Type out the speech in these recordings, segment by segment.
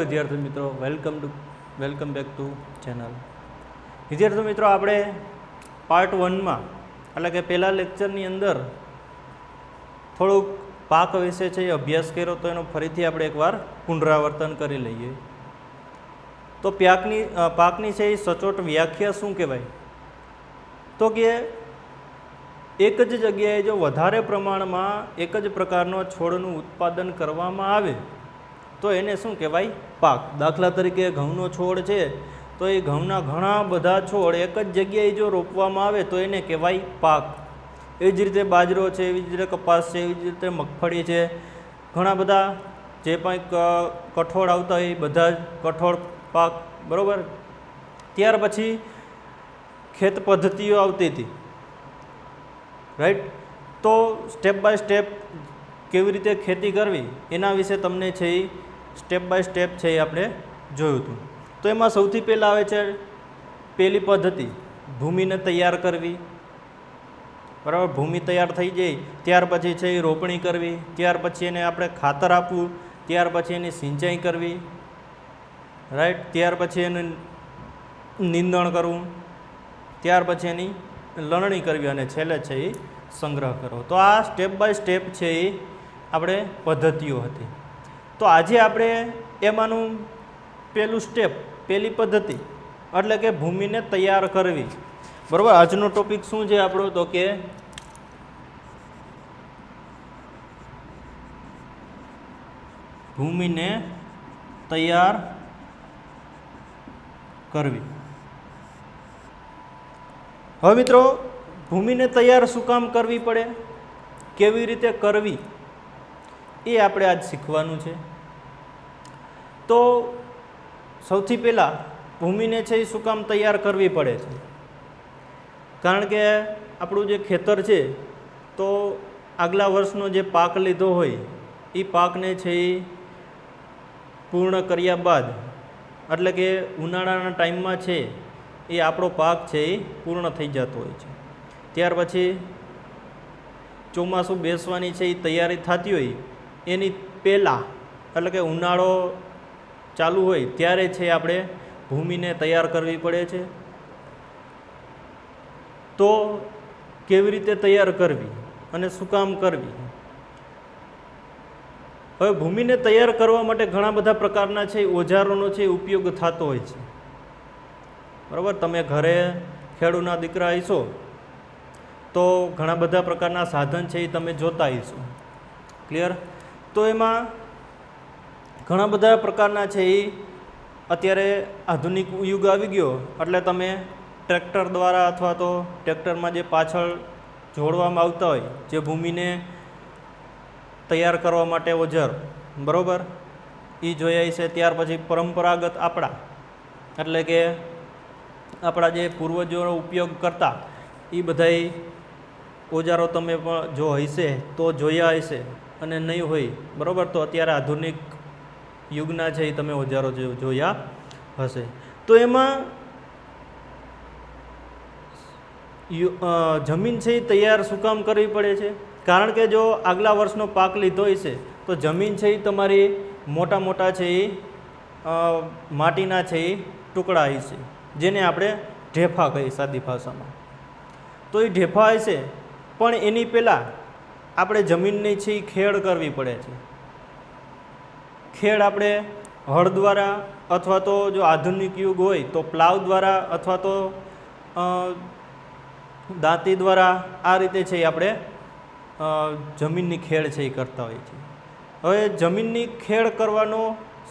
વિદ્યાર્થી મિત્રો, welcome back to channel. વિદ્યાર્થી મિત્રો, આપણે પાર્ટ 1માં એટલે કે પહેલા લેક્ચરની અંદર થોડુંક પાક વિશે છે એ અભ્યાસ કર્યો, તો એનો ફરીથી આપણે એકવાર પુનરાવર્તન કરી લઈએ. તો પાકની છે એ સચોટ વ્યાખ્યા શું કહેવાય? તો કે એક જ જગ્યાએ જો વધારે પ્રમાણમાં એક જ પ્રકારનો છોડનું ઉત્પાદન કરવામાં આવે તો એને શું કહેવાય? પાક. દાખલા તરીકે ઘઉંનો છોડ છે તો એ ઘઉંના ઘણા બધા છોડ એક જ જગ્યાએ જો રોપવામાં આવે તો એને કહેવાય પાક. એ જ રીતે બાજરો છે, એવી જ રીતે કપાસ છે, એવી જ રીતે મગફળી છે, ઘણા બધા જે પણ કઠોળ આવતા હોય એ બધા જ કઠોળ પાક. બરાબર. ત્યાર પછી ખેત પદ્ધતિઓ આવતી હતી, રાઈટ. તો સ્ટેપ બાય સ્ટેપ કેવી રીતે ખેતી કરવી એના વિશે તમને છે એ સ્ટેપ બાય સ્ટેપ છે એ આપણે જોયું હતું. તો એમાં સૌથી પહેલાં આવે છે પહેલી પદ્ધતિ, ભૂમિને તૈયાર કરવી. બરાબર. ભૂમિ તૈયાર થઈ જાય ત્યાર પછી છે એ રોપણી કરવી, ત્યાર પછી એને આપણે ખાતર આપવું, ત્યાર પછી એની સિંચાઈ કરવી, રાઈટ. ત્યાર પછી એનું નિંદણ કરવું, ત્યાર પછી એની લણણી કરવી અને છેલ્લે છે એ સંગ્રહ કરવો. તો આ સ્ટેપ બાય સ્ટેપ છે એ આપણે પદ્ધતિઓ હતી. તો આજે આપણે એમાંનું પહેલું સ્ટેપ, પહેલી પદ્ધતિ એટલે કે ભૂમિને તૈયાર કરવી. બરાબર. આજનો ટોપિક શું છે આપણો? તો કે ભૂમિને તૈયાર કરવી. હવે મિત્રો, ભૂમિને તૈયાર શું કામ કરવી પડે, કેવી રીતે કરવી, એ આપણે આજ શીખવાનું છે. તો સૌથી પહેલાં ભૂમિને છે એ શું કામ તૈયાર કરવી પડે છે? કારણ કે આપણું જે ખેતર છે તો આગલા વર્ષનો જે પાક લીધો હોય એ પાકને છે એ પૂર્ણ કર્યા બાદ એટલે કે ઉનાળાના ટાઈમમાં છે એ આપણો પાક છે એ પૂર્ણ થઈ જતો હોય છે. ત્યાર પછી ચોમાસું બેસવાની છે એ તૈયારી થતી હોય એની પહેલાં એટલે કે ઉનાળો ચાલુ હોય ત્યારે છે આપણે ભૂમિને તૈયાર કરવી પડે છે. તો કેવી રીતે તૈયાર કરવી અને શું કામ કરવી? હવે ભૂમિને તૈયાર કરવા માટે ઘણા બધા પ્રકારના છે ઓજારોનો છે ઉપયોગ થતો હોય છે. બરાબર. તમે ઘરે ખેડૂતના દીકરા હશો તો ઘણા બધા પ્રકારના સાધન છે એ તમે જોતા હશો. ક્લિયર? તો એમાં ઘણા બધા પ્રકારના છે એ અત્યારે આધુનિક યુગ આવી ગયો એટલે તમે ટ્રેક્ટર દ્વારા અથવા તો ટ્રેક્ટરમાં જે પાછળ જોડવામાં આવતા હોય જે ભૂમિને તૈયાર કરવા માટે ઓજાર, બરાબર, એ જોયા છે. ત્યાર પછી પરંપરાગત આપણા એટલે કે આપણા જે પૂર્વજો ઉપયોગ કરતા એ બધાય ઓજારો તમે પણ જો હશે તો જોયા હશે અને નહીં હોય, બરાબર, તો અત્યારે આધુનિક યુગના છે એ તમે ઓજારો જોયા હશે. તો એમાં જમીન છે એ તૈયાર શું કામ કરવી પડે છે? કારણ કે જો આગલા વર્ષનો પાક લીધો હશે તો જમીન છે એ તમારી મોટા મોટા છે એ માટીના છે એ ટુકડા હશે જેને આપણે ઢેફા કહીએ સાદી ભાષામાં. તો એ ઢેફા હશે પણ એની પહેલાં આપણે જમીનની છે એ ખેડ કરવી પડે છે. ખેડ આપણે હળ દ્વારા અથવા તો જો આધુનિક યુગ હોય તો પ્લાવ દ્વારા અથવા તો દાંતી દ્વારા આ રીતે છે એ આપણે જમીનની ખેડ છે એ કરતા હોય છે. હવે જમીનની ખેડ કરવાનો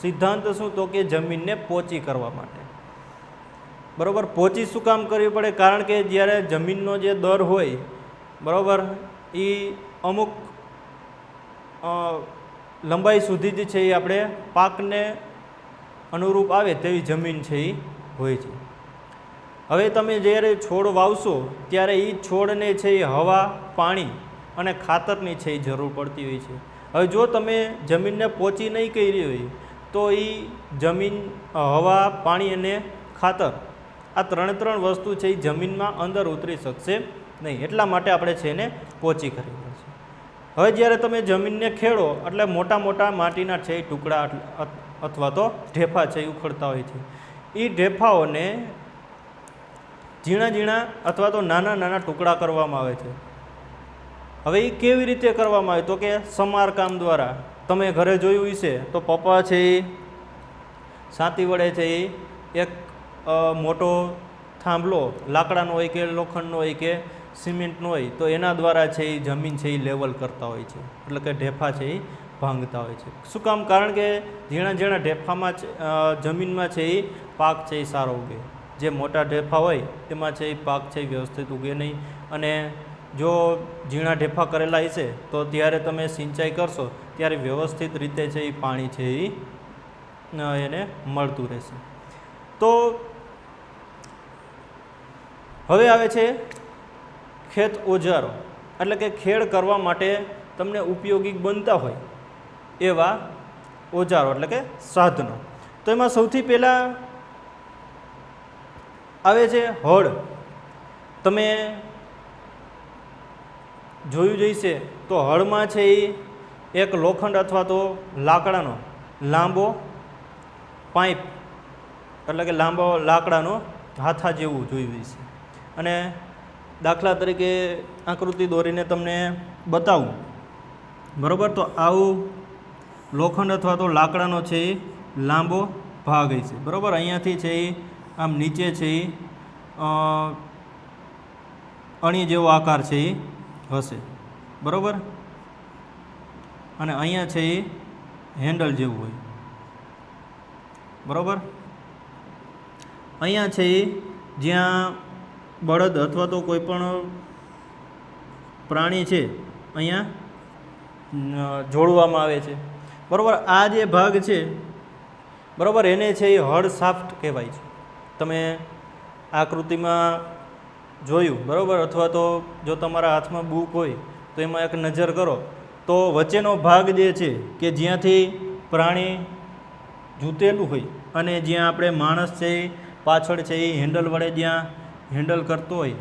સિદ્ધાંત શું? તો કે જમીનને પોચી કરવા માટે. બરાબર. પોચી શું કામ કરવી પડે? કારણ કે જ્યારે જમીનનો જે દર હોય, બરાબર, એ અમુક લંબાઈ સુધી જ છે એ આપણે પાકને અનુરૂપ આવે તેવી જમીન છે એ હોય છે. હવે તમે જ્યારે છોડ વાવશો ત્યારે એ છોડને છે એ હવા, પાણી અને ખાતરની છે એ જરૂર પડતી હોય છે. હવે જો તમે જમીનને પોચી નહીં કરી હોય તો એ જમીન, હવા, પાણી અને ખાતર આ ત્રણ વસ્તુ છે એ જમીનમાં અંદર ઉતરી શકશે નહીં. એટલા માટે આપણે છે એને પોચી કરવી પડશે. હવે જ્યારે તમે જમીનને ખેડો એટલે મોટા મોટા માટીના છે ટુકડા અથવા તો ઢેફા છે એ ઉખડતા હોય છે. એ ઢેફાઓને ઝીણા ઝીણા અથવા તો નાના નાના ટુકડા કરવામાં આવે છે. હવે એ કેવી રીતે કરવામાં આવે તો કે સમારકામ દ્વારા. તમે ઘરે જોયું હશે તો પપ્પા છે એ સાતી વડે છે એ એક મોટો થાંભલો લાકડાનો હોય કે લોખંડનો હોય કે સિમેન્ટનો હોય તો એના દ્વારા છે એ જમીન છે એ લેવલ કરતા હોય છે, એટલે કે ઢેફા છે એ ભાંગતા હોય છે. શું કામ? કારણ કે ઝીણા ઝીણા ઢેફામાં જમીનમાં છે એ પાક છે એ સારો ઉગે. જે મોટા ઢેફા હોય એમાં છે એ પાક છે એ વ્યવસ્થિત ઉગે નહીં. અને જો ઝીણા ઢેફા કરેલા હશે તો ત્યારે તમે સિંચાઈ કરશો ત્યારે વ્યવસ્થિત રીતે છે એ પાણી છે એ એને મળતું રહેશે. તો હવે આવે છે ખેત ઓજારો, એટલે કે ખેડ કરવા માટે તમને ઉપયોગી બનતા હોય એવા ઓજારો એટલે કે સાધનો. તો એમાં સૌથી પહેલાં આવે છે હળ. તમે જોયું જઈશે તો હળમાં છે એ એક લોખંડ અથવા તો લાકડાનો લાંબો પાઇપ એટલે કે લાંબો લાકડાનો હાથા જેવું જોયું હશે. અને દાખલા તરીકે આકૃતિ દોરીને તમને બતાવું, બરાબર? તો આવું લોખંડ અથવા તો લાકડાનો છે એ લાંબો ભાગ હશે, બરાબર? અહીંયાથી છે એ આમ નીચે છે એ અણી જેવો આકાર છે એ હશે, બરાબર? અને અહીંયા છે એ હેન્ડલ જેવું હોય, બરાબર? અહીંયા છે એ જ્યાં બળદ અથવા તો કોઈ પણ પ્રાણી છે અહીંયા જોડવામાં આવે છે, બરાબર? આ જે ભાગ છે, બરાબર, એને છે એ હળ શાફ્ટ કહેવાય છે. તમે આકૃતિમાં જોયું, બરાબર? અથવા તો જો તમારા હાથમાં બુક હોય તો એમાં એક નજર કરો તો વચ્ચેનો ભાગ જે છે કે જ્યાંથી પ્રાણી જૂતેલું હોય અને જ્યાં આપણે માણસ છે એ પાછળ છે એ હેન્ડલ વડે જ્યાં હેન્ડલ કરતો હોય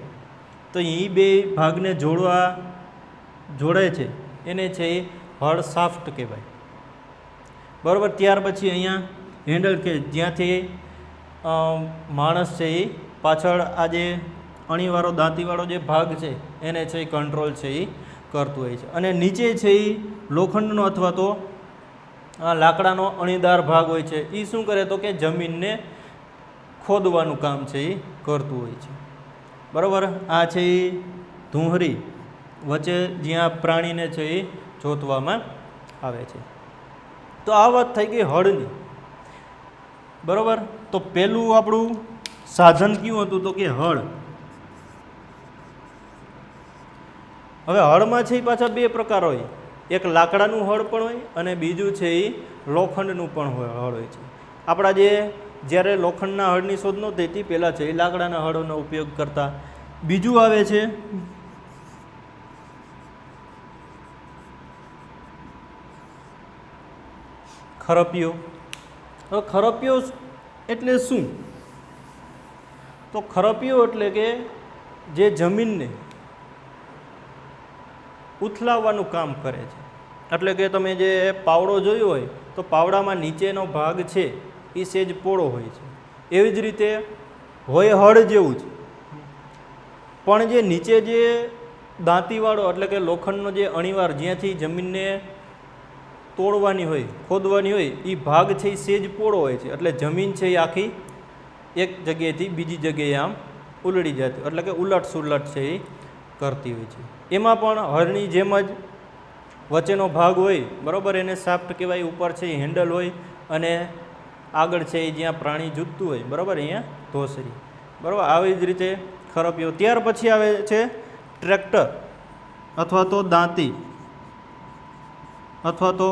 તો એ બે ભાગને જોડે છે એને છે એ હળ શાફ્ટ કહેવાય, બરાબર? ત્યાર પછી અહીંયા હેન્ડલ કે જ્યાંથી માણસ છે એ પાછળ આ જે અણીવાળો દાંતીવાળો જે ભાગ છે એને છે એ કંટ્રોલ છે એ કરતું હોય છે. અને નીચે છે એ લોખંડનો અથવા તો લાકડાનો અણીદાર ભાગ હોય છે. એ શું કરે તો કે જમીનને ખોદવાનું કામ છે એ કરતું હોય છે, બરાબર? આ છે એ ધૂંહરી વચ્ચે જ્યાં પ્રાણીને છે એ જોતવામાં આવે છે. તો આ વાત થઈ ગઈ હળની, બરાબર? તો પહેલું આપણું સાધન કયું હતું તો કે હળ. હવે હળમાં છે એ પાછા બે પ્રકાર હોય, એક લાકડાનું હળ પણ હોય અને બીજું છે એ લોખંડનું પણ હળ હોય છે. આપણા જ્યારે લોખંડના હળની શોધ નહોતી તે પહેલાં છે એ લાકડાના હળનો ઉપયોગ કરતા. બીજું આવે છે ખરપિયો. હવે ખરપિયો એટલે શું? તો ખરપિયો એટલે કે જે જમીનને ઉથલાવવાનું કામ કરે છે. એટલે કે તમે જે પાવડો જોયો હોય તો પાવડામાં નીચેનો ભાગ છે એ સેજ પોળો હોય છે, એવી જ રીતે હોય હળ જેવું જ, પણ જે નીચે જે દાંતીવાળો એટલે કે લોખંડનો જે અણીવાર જ્યાંથી જમીનને તોડવાની હોય ખોદવાની હોય એ ભાગ છે એ સેજ પોળો હોય છે. એટલે જમીન છે એ આખી એક જગ્યાએથી બીજી જગ્યાએ આમ ઉલડી જતી એટલે કે ઉલટ સુલટ છે એ કરતી હોય છે. એમાં પણ હળની જેમ જ વચ્ચેનો ભાગ હોય, બરાબર? એને શાફ્ટ કહેવાય. ઉપર છે એ હેન્ડલ હોય અને આગળ છે એ જ્યાં પ્રાણી જૂતતું હોય, બરાબર, અહીંયા ધોસરી, બરાબર? આવી જ રીતે ખરપિયો. ત્યાર પછી આવે છે ટ્રેક્ટર અથવા તો દાંતી અથવા તો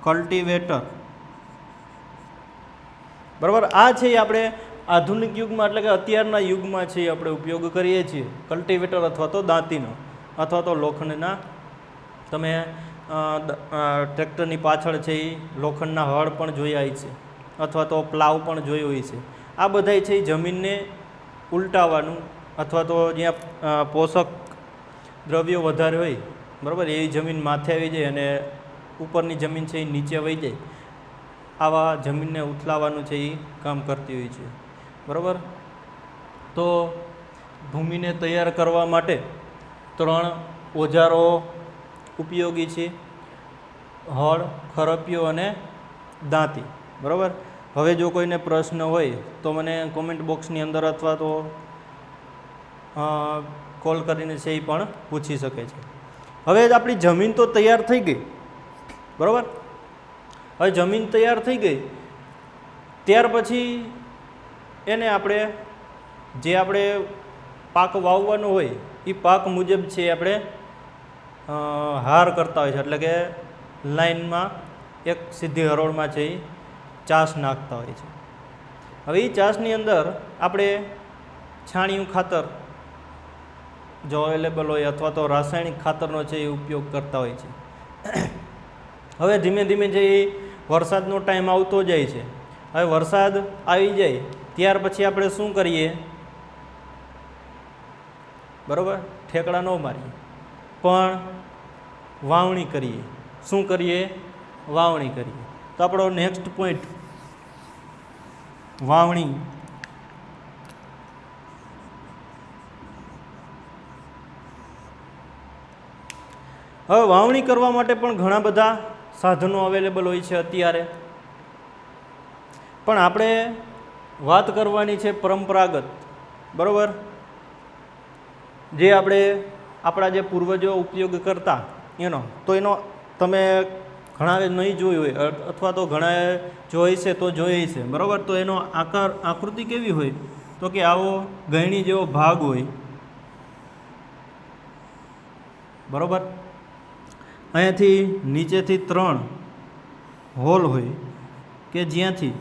કલ્ટિવેટર, બરાબર? આ છે એ આપણે આધુનિક યુગમાં એટલે કે અત્યારના યુગમાં છે એ આપણે ઉપયોગ કરીએ છીએ કલ્ટિવેટર અથવા તો દાંતીનો અથવા તો લોખંડના. તમે ટ્રેક્ટરની પાછળ છે એ લોખંડના હળ પણ જોયા છે અથવા તો પ્લાવ પણ જોયો હોય છે. આ બધાય છે એ જમીનને ઉલટાવવાનું અથવા તો જ્યાં પોષક દ્રવ્યો વધારે હોય, બરાબર, એ જમીન માથે આવી જાય અને ઉપરની જમીન છે એ નીચે વહી જાય આવા જમીનને ઉથલાવવાનું છે એ કામ કરતી હોય છે, બરાબર. તો ભૂમિને તૈયાર કરવા માટે 3 ઓજારો ઉપયોગી છે: હળ, ખરપિયો અને દાંતી, બરાબર. હવે જો કોઈને પ્રશ્ન હોય તો મને કોમેન્ટ બોક્સની અંદર અથવા તો કોલ કરીને છે એ પણ પૂછી શકે છે. હવે આપણી જમીન તો તૈયાર થઈ ગઈ, બરાબર. હવે જમીન તૈયાર થઈ ગઈ ત્યાર પછી એને આપણે પાક વાવવાનો હોય એ પાક મુજબ છે આપણે હાર કરતા હોય છે, એટલે કે લાઈનમાં એક સીધી હરોળમાં છે એ ચાસ નાખતા હોય છે. હવે એ ચાસની અંદર આપણે છાણિયું ખાતર જો અવેલેબલ હોય અથવા તો રાસાયણિક ખાતરનો છે એ ઉપયોગ કરતા હોય છે. હવે ધીમે ધીમે જે વરસાદનો ટાઈમ આવતો જાય છે, હવે વરસાદ આવી જાય ત્યાર પછી આપણે શું કરીએ, બરાબર, ઠેકડા ન મારીએ પણ વાવણી કરીએ. શું કરીએ? વાવણી કરીએ. તો આપણો નેક્સ્ટ પોઈન્ટ વાવણી. હવે વાવણી કરવા માટે પણ ઘણા બધા સાધનો અવેલેબલ હોય છે અત્યારે, પણ આપણે વાત કરવાની છે પરંપરાગત, બરાબર, જે આપણા જે પૂર્વજો ઉપયોગ કરતા એનો. તો એનો તમે ઘણાએ નહીં જોયું હોય અથવા તો ઘણાએ જોઈ છે તો જોઈ છે, બરાબર. તો એનો આકૃતિ કેવી હોય તો કે આવો ગયણી જેવો ભાગ હોય, બરાબર. અહીંયાથી નીચેથી 3 હોલ હોય કે જ્યાંથી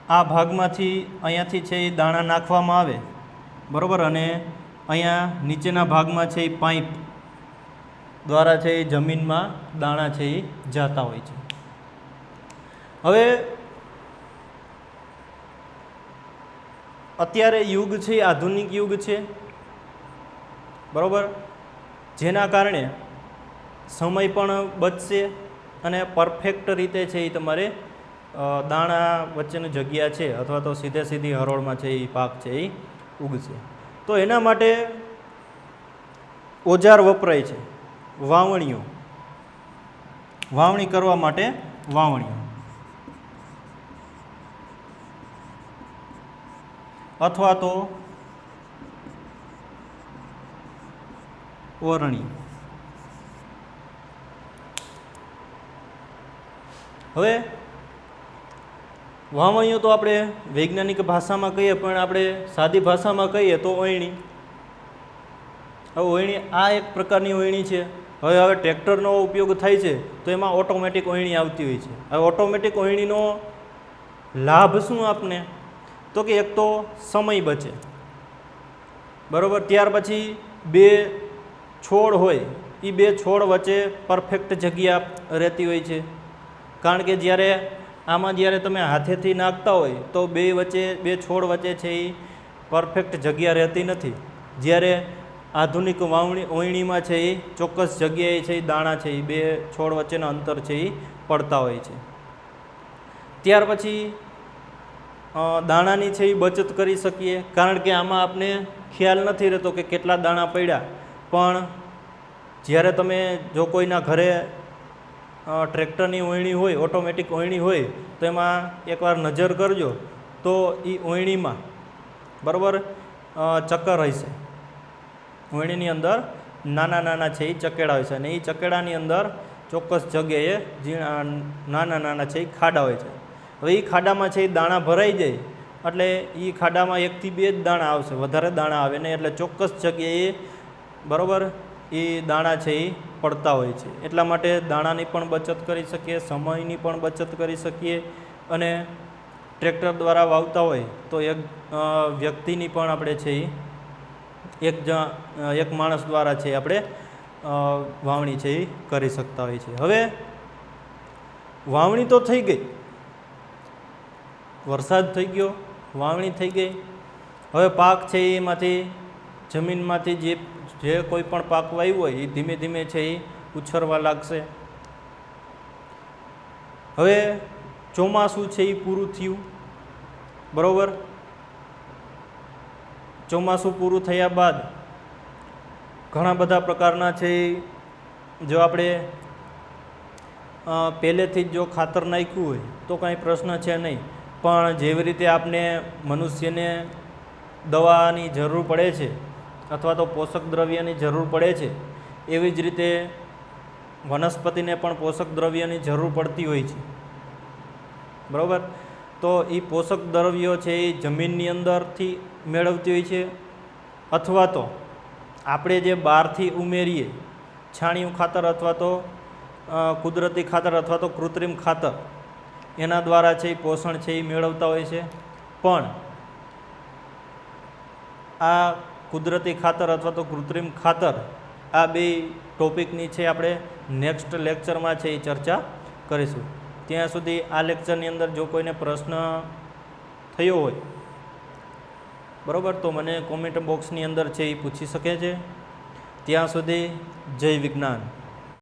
આ ભાગમાંથી અહીંયાથી છે એ દાણા નાખવામાં આવે, બરાબર. અને અહીંયા નીચેના ભાગમાં છે એ પાઇપ દ્વારા છે એ જમીનમાં દાણા છે એ જતા હોય છે. હવે અત્યારે યુગ છે એ આધુનિક યુગ છે, બરાબર, જેના કારણે સમય પણ બચશે અને પરફેક્ટ રીતે છે એ તમારે દાણા વચ્ચેની જગ્યા છે અથવા તો સીધી હરોળમાં છે એ પાક છે એ ઉગશે. તો એના માટે ઓજાર વપરાય છે, વાવણીઓ. વાવણી કરવા માટે વાવણીઓ અથવા તો ઓરણી. હવે વાવણીઓ તો આપણે વૈજ્ઞાનિક ભાષામાં કહીએ પણ આપણે સાદી ભાષામાં કહીએ તો ઓયણી. હવે ઓયણી આ એક પ્રકારની ઓયણી છે. હવે ટ્રેક્ટરનો ઉપયોગ થાય છે તો એમાં ઓટોમેટિક ઓયણી આવતી હોય છે. હવે ઓટોમેટિક ઓયણીનો લાભ શું આપને, તો કે એક તો સમય બચે, બરાબર. ત્યાર પછી 2 છોડ હોય એ 2 છોડ વચ્ચે પરફેક્ટ જગ્યા રહેતી હોય છે, કારણ કે જ્યારે તમે હાથેથી નાખતા હોય તો 2 છોડ વચ્ચે છે એ પરફેક્ટ જગ્યા રહેતી નથી. જ્યારે આધુનિક ઓયણીમાં છે એ ચોક્કસ જગ્યાએ છે એ દાણા છે એ 2 છોડ વચ્ચેના અંતર છે એ પડતા હોય છે. ત્યાર પછી દાણાની છે એ બચત કરી શકીએ, કારણ કે આમાં આપને ખ્યાલ નથી રહેતો કે કેટલા દાણા પડ્યા. પણ જ્યારે તમે જો કોઈના ઘરે ટ્રેક્ટરની ઓયણી હોય, ઓટોમેટિક ઓયણી હોય, તો એમાં એકવાર નજર કરજો તો એ ઓયણીમાં બરાબર ચક્કર હશે. ઓયણીની અંદર નાના છે એ ચકેડા હોય છે અને એ ચકેડાની અંદર ચોક્કસ જગ્યાએ નાના છે એ ખાડા હોય છે. હવે એ ખાડામાં છે એ દાણા ભરાઈ જાય એટલે એ ખાડામાં 1 થી 2 જ દાણા આવશે, વધારે દાણા આવે નહીં. એટલે ચોક્કસ જગ્યાએ બરાબર એ દાણા છે એ પડતા હોય છે. એટલા માટે દાણાની પણ બચત કરી શકીએ, સમયની પણ બચત કરી શકીએ. અને ટ્રેક્ટર દ્વારા વાવતા હોય તો એક વ્યક્તિની પણ આપણે છે એ એક માણસ દ્વારા છે આપણે વાવણી છે એ કરી શકતા હોય છે. હવે વાવણી તો થઈ ગઈ, વરસાદ થઈ ગયો, વાવણી થઈ ગઈ. હવે પાક છે એમાંથી જમીનમાંથી જે કોઈ પણ પાક વાવ્યો હોય એ ધીમે ધીમે છે એ ઉછરવા લાગશે. હવે ચોમાસું છે એ પૂરું થયું, બરાબર. ચોમાસું પૂરું થયા બાદ ઘણા બધા પ્રકારના છે જો આપણે પહેલેથી જ જો ખાતર નાખ્યું હોય તો કાંઈ પ્રશ્ન છે નહીં, પણ જેવી રીતે આપણે મનુષ્યને દવાની જરૂર પડે છે અથવા તો પોષક દ્રવ્યની જરૂર પડે છે, એવી જ રીતે વનસ્પતિને પણ પોષક દ્રવ્યની જરૂર પડતી હોય છે, બરાબર. તો એ પોષક દ્રવ્યો છે એ જમીનની અંદરથી મેળવતી હોય છે, અથવા તો આપણે જે બહારથી ઉમેરીએ છાણિયું ખાતર અથવા તો કુદરતી ખાતર અથવા તો કૃત્રિમ ખાતર, એના દ્વારા છે એ પોષણ છે એ મેળવતા હોય છે. પણ આ કુદરતી ખાતર અથવા તો કૃત્રિમ ખાતર, આ બે ટોપિકની છે આપણે નેક્સ્ટ લેક્ચરમાં છે એ ચર્ચા કરીશું. ત્યાં સુધી આ લેક્ચરની અંદર જો કોઈને પ્રશ્ન થયો હોય, બરાબર, તો મને કોમેન્ટ બોક્સની અંદર છે એ પૂછી શકે છે. ત્યાં સુધી જય વિજ્ઞાન.